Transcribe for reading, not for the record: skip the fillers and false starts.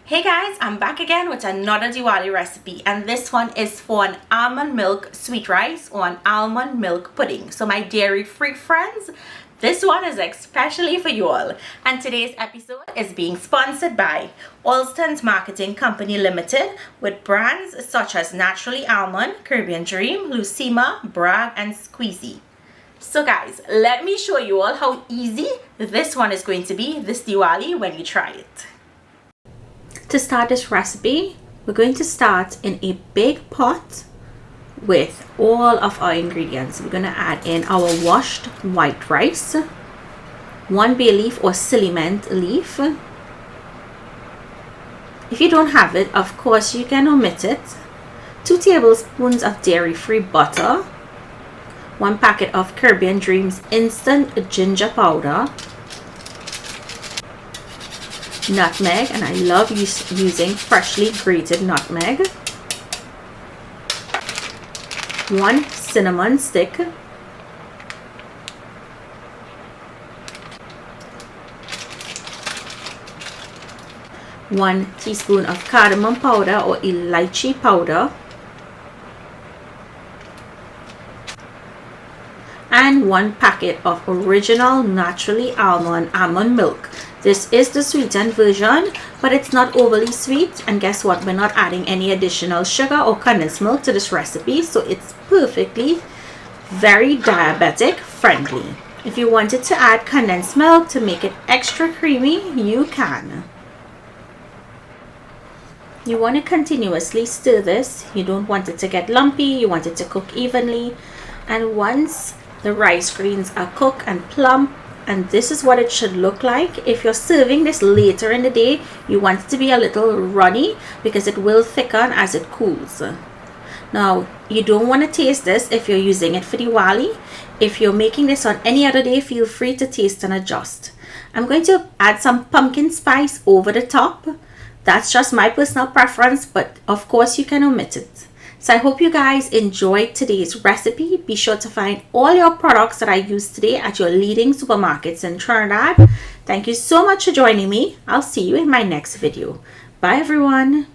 Hey guys, I'm back again with another Diwali recipe, and this one is for an almond milk sweet rice or an almond milk pudding. So my dairy-free friends, this one is especially for you all. And today's episode is being sponsored by Alston's Marketing Company Limited with brands such as Naturally Almond, Caribbean Dream, Lucima, Bragg, and Squeezy. So guys, let me show you all how easy this one is going to be this Diwali when you try it. To start this recipe, we're going to start in a big pot with all of our ingredients. We're going to add in our washed white rice, 1 bay leaf or ciliment leaf. If you don't have it, of course you can omit it. 2 tablespoons of dairy-free butter, 1 packet of Caribbean Dreams instant ginger powder, nutmeg, and I love using freshly grated nutmeg, 1 cinnamon stick, 1 teaspoon of cardamon powder or elaichi powder, and 1 packet of original naturally almond milk. This is the sweetened version, but it's not overly sweet, and guess what, we're not adding any additional sugar or condensed milk to this recipe, so it's perfectly very diabetic friendly. If you wanted to add condensed milk to make it extra creamy, you can. You want to continuously stir this. You don't want it to get lumpy, you want it to cook evenly, and once the rice grains are cooked and plump, and this is what it should look like. If you're serving this later in the day, you want it to be a little runny because it will thicken as it cools. Now, you don't want to taste this if you're using it for Diwali. If you're making this on any other day, feel free to taste and adjust. I'm going to add some pumpkin spice over the top. That's just my personal preference, but of course you can omit it. So I hope you guys enjoyed today's recipe. Be sure to find all your products that I used today at your leading supermarkets in Trinidad. Thank you so much for joining me. I'll see you in my next video. Bye everyone.